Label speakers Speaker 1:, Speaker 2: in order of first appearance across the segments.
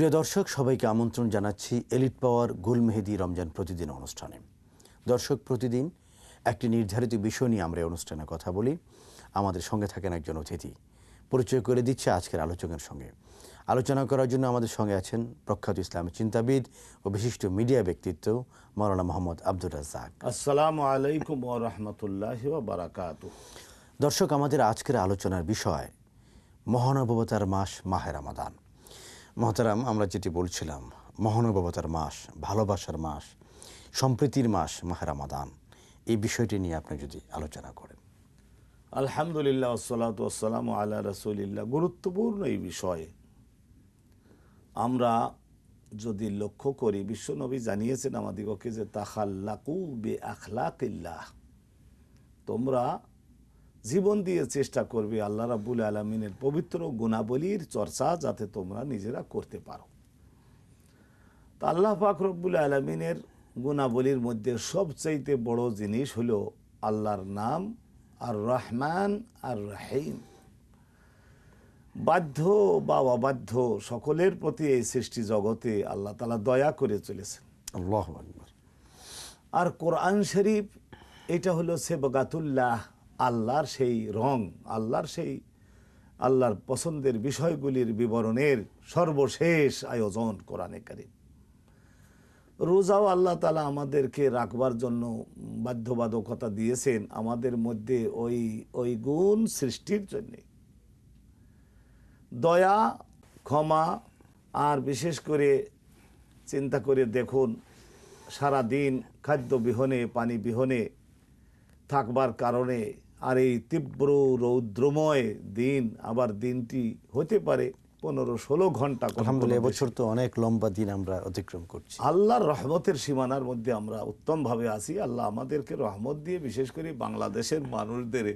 Speaker 1: প্রিয় দর্শক, সবাইকে আমন্ত্রণ জানাচ্ছি এলিট পাওয়ার গুল মেহেদি রমজান প্রতিদিন অনুষ্ঠানে। দর্শক, প্রতিদিন একটি নির্ধারিত বিষয় নিয়ে আমরা এই অনুষ্ঠানে কথা বলি। আমাদের সঙ্গে থাকেন একজন অতিথি। পরিচয় করে দিচ্ছে আজকের আলোচকের সঙ্গে। আলোচনা করার জন্য আমাদের সঙ্গে আছেন প্রখ্যাত ইসলামী চিন্তাবিদ ও বিশিষ্ট মিডিয়া ব্যক্তিত্ব মাওলানা মোহাম্মদ আব্দুর রাজ্জাক।
Speaker 2: আসসালামু আলাইকুম ওয়া রাহমাতুল্লাহি ওয়া বারাকাতুহু।
Speaker 1: দর্শক, আমাদের আজকের আলোচনার বিষয় মহানুভবতার মাস মাহে রমাদান। মহতারাম, আমরা যেটি বলছিলাম, মহানুভবতার মাস, ভালোবাসার মাস, সম্প্রীতির মাস মাহে রমাদান, এই বিষয়টি নিয়ে আপনি যদি আলোচনা করেন।
Speaker 2: আলহামদুলিল্লাহ ওয়াসসালাতু ওয়াসসালামু আলা রাসূলিল্লাহ। গুরুত্বপূর্ণ এই বিষয়ে আমরা যদি লক্ষ্য করি, বিশ্বনবী জানিয়েছেন আমাদিগকে যে তাখাল্লাকু বিআখলাকিল্লাহ, তোমরা জীবন দিয়ে চেষ্টা করবে আল্লাহ রাব্বুল আলামিনের পবিত্র গুণাবলীর চর্চা যাতে তোমরা নিজেরা করতে পারো। তা আল্লাহ পাক রব্বুল আলামিনের গুণাবলীর মধ্যে সবচাইতে বড় জিনিস হলো আল্লাহর নাম আর রহমান আর রহিম। বাধ্য বা অবাধ্য সকলের প্রতি এই সৃষ্টি জগতে আল্লাহ তাআলা দয়া করে চলেছেন।
Speaker 1: আল্লাহু আকবার।
Speaker 2: আর কোরআন শরীফ এটা হলো সেবগাতুল্লাহ, আল্লাহর সেই রং, আল্লাহর পছন্দের বিষয়গুলির বিবরণের সর্বশেষ আয়োজন কোরআনে কারীম। রোজাও আল্লাহ তাআলা আমাদেরকে রাখবার জন্য বাধ্যবাধকতা দিয়েছেন আমাদের মধ্যে ওই গুণ সৃষ্টির জন্যে। দয়া, ক্ষমা, আর বিশেষ করে চিন্তা করে দেখুন, সারা দিন খাদ্য বিহনে পানি বিহনে থাকবার কারণে আর এই তীব্র রৌদ্রময় দিন, আবার দিনটি হতে পারে 15-16 ঘন্টা।
Speaker 1: আলহামদুলিল্লাহ, এবছর তো অনেক লম্বা দিন আমরা অতিক্রম করছি।
Speaker 2: আল্লাহর রহমতের সীমানার মধ্যে আমরা উত্তমভাবে আছি। আল্লাহ আমাদেরকে রহমত দিয়ে, বিশেষ করে বাংলাদেশের মানুষদের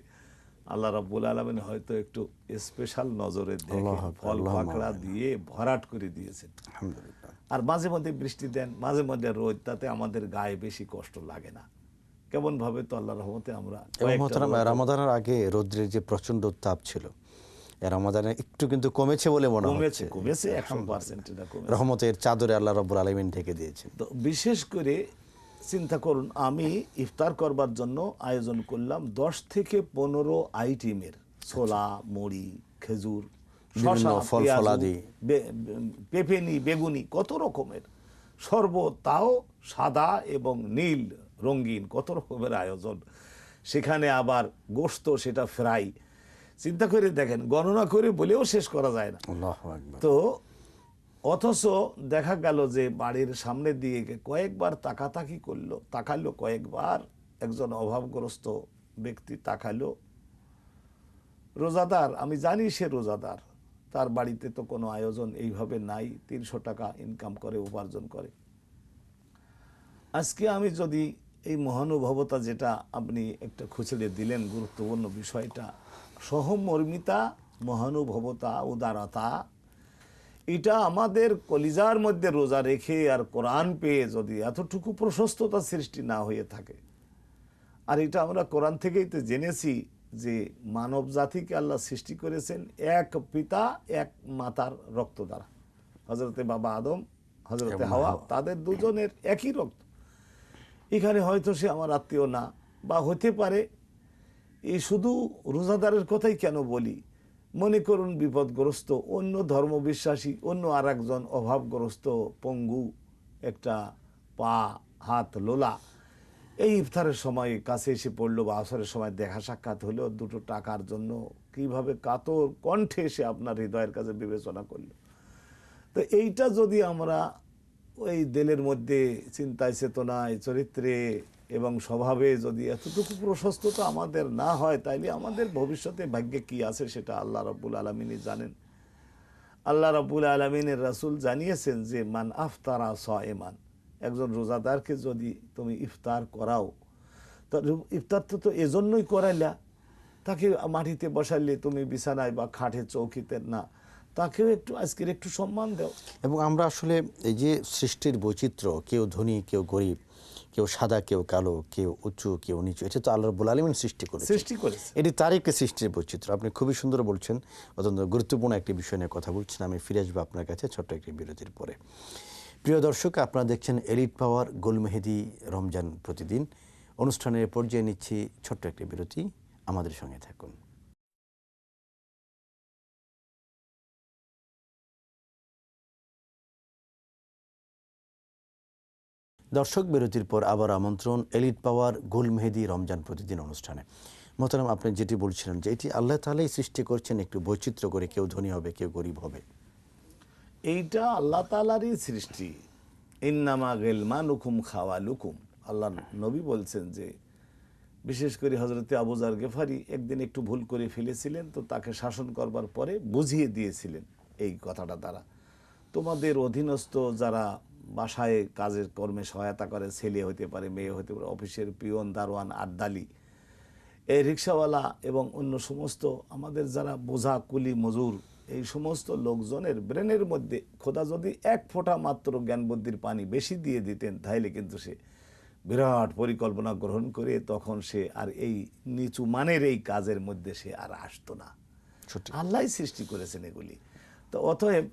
Speaker 2: আল্লাহ রাব্বুল আলামিন হয়তো একটু স্পেশাল নজরে দেখে ফল পাকড়া দিয়ে ভরাট করে দিয়েছেন।
Speaker 1: আলহামদুলিল্লাহ।
Speaker 2: আর মাঝে মধ্যে বৃষ্টি দেন, মাঝে মধ্যে রোদ, তাতে আমাদের গায়ে বেশি কষ্ট লাগে না। কেমন ভাবে তো আল্লাহর রহমতে আমরা
Speaker 1: রমাদানের আগে রৌদ্রের যে প্রচন্ড তাপ ছিল, রমাদানে একটু কিন্তু কমেছে বলে মনে হচ্ছে।
Speaker 2: কমেছে 100% এটা কমেছে।
Speaker 1: রহমতের চাদরে আল্লাহ রাব্বুল আলামিন ঢেকে দিয়েছেন।
Speaker 2: তো বিশেষ করে চিন্তা করুন, আমি ইফতার করবার জন্য আয়োজন করলাম 10 থেকে 15 আইটেমের ছোলা, মুড়ি, খেজুর, শসা,
Speaker 1: ফল ফলাদি,
Speaker 2: পেঁপেনি, বেগুনি, কত রকমের শরবত, তাও সাদা এবং নীল রঙিন, কত রকমের আয়োজন। সেখানে আবার গোশত, সেটা ফ্রাই। চিন্তা করে দেখেন, গণনা করে বলেও শেষ করা যায় না।
Speaker 1: আল্লাহু আকবার।
Speaker 2: তো অথচ দেখা গেল যে বাড়ির সামনে দিয়ে কয়েকবার তাকালো কয়েকবার একজন অভাবগ্রস্ত ব্যক্তি তাকালো। রোজাদার, আমি জানি সে রোজাদার, তার বাড়িতে তো কোনো আয়োজন এইভাবে নাই, 300 টাকা ইনকাম করে, উপার্জন করে। আজকে আমি যদি এই মহানুভবতা, যেটা আপনি একটা খুঁচড়ে দিলেন, গুরুত্বপূর্ণ বিষয়টা, সহমর্মিতা, মহানুভবতা, উদারতা, এটা আমাদের কলিজার মধ্যে রোজা রেখে আর কোরআন পেয়ে যদি এতটুকু প্রশস্ততা সৃষ্টি না হয়ে থাকে, আর এটা আমরা কোরআন থেকেই তো জেনেছি যে মানব জাতিকে আল্লাহ সৃষ্টি করেছেন এক পিতা এক মাতার রক্ত দ্বারা। হযরতে বাবা আদম, হযরতে হাওয়া, তাদের দুজনের একই রক্ত। এখানে হয়তো সে আমার আত্মীয় না, বা হতে পারে। এই শুধু রোজাদারের কথাই কেন বলি, মনে করুন বিপদগ্রস্ত অন্য ধর্মবিশ্বাসী, অন্য আর একজন অভাবগ্রস্ত পঙ্গু, একটা পা হাত লোলা, এই ইফতারের সময় কাছে এসে পড়লো, বা আসরের সময় দেখা সাক্ষাৎ হলো, 2 টাকার জন্য কিভাবে কাতর কণ্ঠে সে আপনার হৃদয়ের কাছে বিবেচনা করলো। তো এইটা যদি আমরা ওই দিলের মধ্যে, চিন্তায়, চেতনায়, চরিত্রে এবং স্বভাবে যদি এতটুকু প্রশস্ততা আমাদের না হয়, তাইলে আমাদের ভবিষ্যতে ভাগ্যে কি আছে সেটা আল্লাহ রাব্বুল আলামিনই জানেন। আল্লাহ রাব্বুল আলামিনের রাসূল জানিয়েছেন যে মান আফতারা সাইমান, একজন রোজাদারকে যদি তুমি ইফতার করাও, তো ইফতার তো এজন্যই করাইলা, তাকে মাটিতে বসাইলে তুমি বিছানায় বা খাটে চৌকিতে না, তাকেও আজকের একটু সম্মান দাও।
Speaker 1: এবং আমরা আসলে এই যে সৃষ্টির বৈচিত্র্য, কেউ ধনী কেউ গরিব, কেউ সাদা, কেউ কালো, কেউ উঁচু, কেউ নিচু, এটা তো আল্লাহ রাব্বুল আলামিন সৃষ্টি করেছেন। এটি তার একটি সৃষ্টির বৈচিত্র্য। আপনি খুবই সুন্দর বলছেন, অত্যন্ত গুরুত্বপূর্ণ একটি বিষয় নিয়ে কথা বলছেন। আমি ফিরে আসবো আপনার কাছে ছোট্ট একটি বিরতির পরে। প্রিয় দর্শক, আপনারা দেখছেন এলিট পাওয়ার গোল মেহেদী রমজান প্রতিদিন অনুষ্ঠানের পর্যায়ে নিচ্ছি ছোট্ট একটি বিরতি। আমাদের সঙ্গে থাকুন। দর্শক, বিরতির পর আবার আমন্ত্রণ এলিট পাওয়ার গোল মেহেদী রমজান প্রতিদিন অনুষ্ঠানে। মোহতারাম, আপনি যেটি বলছিলেন যে এটি আল্লাহ তাআলাই সৃষ্টি করছেন একটু বৈচিত্র্য করে, কেউ ধনী হবে, কেউ গরিব হবে।
Speaker 2: এইটা আল্লাহ তাআলারই সৃষ্টি। ইন্নামা গিলমানুকুম খাওয়ালুকুম, আল্লাহ নবী বলছেন যে, বিশেষ করে হযরতে আবু যার গেফারি একদিন একটু ভুল করে ফেলেছিলেন, তো তাকে শাসন করবার পরে বুঝিয়ে দিয়েছিলেন এই কথাটা দ্বারা, তোমাদের অধীনস্থ যারা বাসায় কাজের কর্মে সহায়তা করে, ছেলে হতে পারে, মেয়ে হতে পারে, অফিসের পিয়ন, দারোয়ান, আড্ডালি, এই রিক্সাওয়ালা এবং অন্য সমস্ত আমাদের যারা বোঝা কুলি মজুর, এই সমস্ত লোকজনের ব্রেনের মধ্যে খোদা যদি এক ফোঁটা মাত্র জ্ঞান বুদ্ধির পানি বেশি দিয়ে দিতেন, তাহলে কিন্তু সে বিরাট পরিকল্পনা গ্রহণ করে তখন সে আর এই নিচু মানের এই কাজের মধ্যে সে আর আসতো না। আল্লাহই সৃষ্টি করেছেন এগুলি। তো অতএব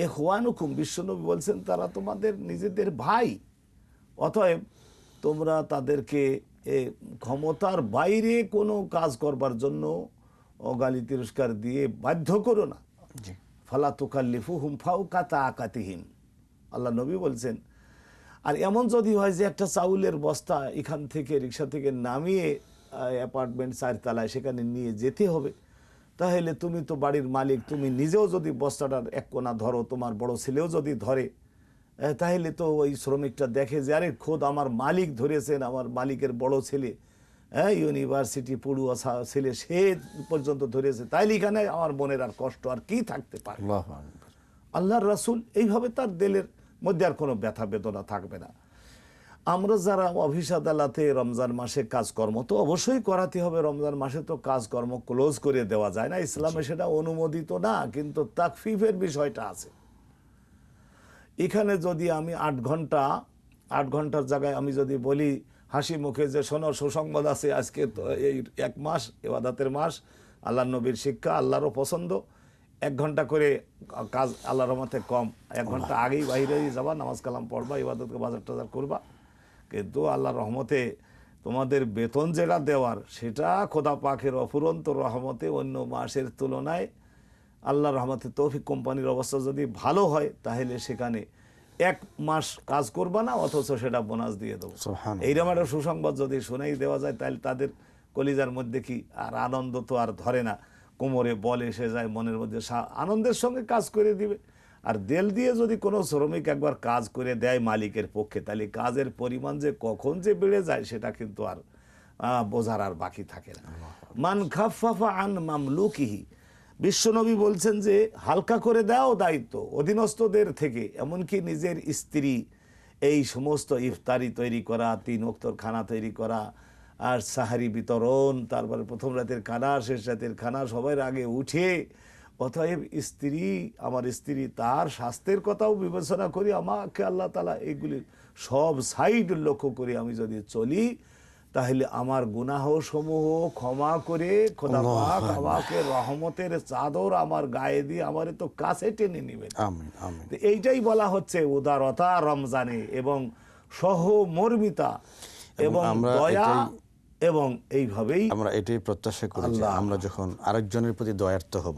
Speaker 2: ইখওয়ানুকুম, বিশ্বনবী বলছেন তারা তোমাদের নিজেদের ভাই, অতএব তোমরা তাদেরকে ক্ষমতার বাইরে কোনো কাজ করবার জন্য অগালি তিরস্কার দিয়ে বাধ্য করো না। ফালা তুকাল্লিফুহুম ফাওকা তাকাতিহিম, আল্লাহ নবী বলছেন। আর এমন যদি হয় যে একটা চাউলের বস্তা এখান থেকে রিক্সা থেকে নামিয়ে অ্যাপার্টমেন্ট 4 তলায় সেখানে নিয়ে যেতে হবে, তাহলে তুমি তো বাড়ির মালিক, তুমি নিজেও যদি বস্তাটার এক কোণা ধরো, তোমার বড় ছেলেও যদি ধরে, তাহলে তো ওই শ্রমিকটা দেখে যে আরে খোদ আমার মালিক ধরেছেন, আমার মালিকের বড় ছেলে, ইউনিভার্সিটি পড়ুয়া ছেলে, সে পর্যন্ত ধরেছে, তাইলে এখানে আমার মনের আর কষ্ট আর কি থাকতে পারে। আল্লাহর রাসূল এইভাবে তার দিলের মধ্যে আর কোনো ব্যথা বেদনা থাকবে না। আমরা যারা অফিস আদালতে রমজান মাসে কাজকর্ম তো অবশ্যই করাতে হবে, রমজান মাসে তো কাজকর্ম ক্লোজ করে দেওয়া যায় না, ইসলামে সেটা অনুমোদিত না, কিন্তু তাকফিফের বিষয়টা আছে। এখানে যদি আমি 8 ঘন্টার জায়গায় আমি যদি বলি হাসি মুখে যে শোনো সুসংবাদ আছে, আজকে তো এই 1 মাস ইবাদতের মাস, আল্লাহর নবীর শিক্ষা, আল্লাহরও পছন্দ, 1 ঘন্টা করে কাজ আল্লাহর রহমতে কম, 1 ঘন্টা আগেই বাইরে যাবা, নামাজ কালাম পড়বা, ইবাদতকে বাজার টাজার করবা, কিন্তু আল্লাহর রহমতে তোমাদের বেতন যেটা দেওয়ার সেটা খোদা পাকের অফুরন্ত রহমতে অন্য মাসের তুলনায় আল্লাহর রহমতে তৌফিক কোম্পানির অবস্থা যদি ভালো হয়, তাহলে সেখানে 1 মাস কাজ করবা না, অথচ সেটা বোনাস দিয়ে দেবো। এইরকম একটা সুসংবাদ যদি শুনেই দেওয়া যায়, তাহলে তাদের কলিজার মধ্যে কি আর আনন্দ তো আর ধরে না, কোমরে বল এসে যায়, মনের মধ্যে আনন্দের সঙ্গে কাজ করে দিবে। আর দেল দিয়ে যদি কোনো শ্রমিক একবার কাজ করে দেয় মালিকের পক্ষে, তাহলে কাজের পরিমাণ যে কখন যে বেড়ে যায় সেটা কিন্তু আর বোঝার আর বাকি থাকে না। মান খাফফাফা আন মামলুকিহি, বিশ্বনবী বলছেন যে হালকা করে দাও দায়িত্ব অধীনস্থদের থেকে, এমনকি নিজের স্ত্রী এই সমস্ত ইফতারি তৈরি করা, 3 ওয়াক্তের খানা তৈরি করা, আর সাহারি বিতরণ, তারপরে প্রথম রাতের খানা, শেষ রাতের খানা, সবার আগে উঠে, অতএব স্ত্রী, আমার স্ত্রী, তার স্বাস্থ্যের কথাও বিবেচনা করি, আমাকে আল্লাহ তাআলা এইগুলি সব সাইড লক্ষ্য করে আমি যদি চলি, তাহলে আমার গুনাহ সমূহ ক্ষমা করে খোদা পাক আমাকে রহমতের চাদর আমার গায়ে দিয়ে আমারে তো কাছে টেনে নেবেন।
Speaker 1: আমিন আমিন।
Speaker 2: এইটাই বলা হচ্ছে উদারতা রমজানে, এবং সহমর্মিতা এবং দয়া, এবং এইভাবেই
Speaker 1: আমরা এটাই প্রত্যাশা করি যে আমরা যখন আরেকজনের প্রতি দয়ার্থ হব,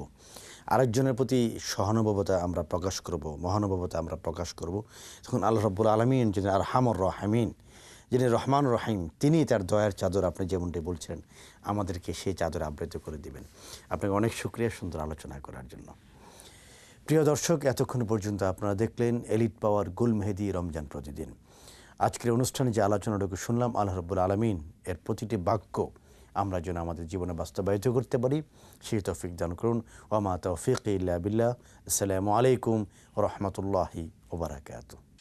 Speaker 1: আরেকজনের প্রতি সহানুভবতা আমরা প্রকাশ করব, মহানুভবতা আমরা প্রকাশ করব, তখন আল্লাহ রাব্বুল আলামিন যিনি আরহামুর রাহিমিন, যিনি রহমান রহিম, তিনি তার দয়ার চাদর, আপনি যেমনটি বলছেন, আমাদেরকে সেই চাদর আবৃত করে দিবেন। আপনাকে অনেক শুকরিয়া সুন্দর আলোচনা করার জন্য। প্রিয় দর্শক, এতক্ষণ পর্যন্ত আপনারা দেখলেন এলিট পাওয়ার গোল মেহেদী রমজান প্রতিদিন। আজকের অনুষ্ঠানে যে আলোচনাটুকু শুনলাম, আল্লাহ রাব্বুল আলামিন এর প্রতিটি বাক্য আমরা যেন আমাদের জীবনে বাস্তবায়িত করতে পারি, সেই তৌফিক দান করুন। ওয়া মা তাওফীকি ইল্লা বিল্লাহ। আসসালামু আলাইকুম ওয়া রাহমাতুল্লাহি ওয়া বারাকাতুহু।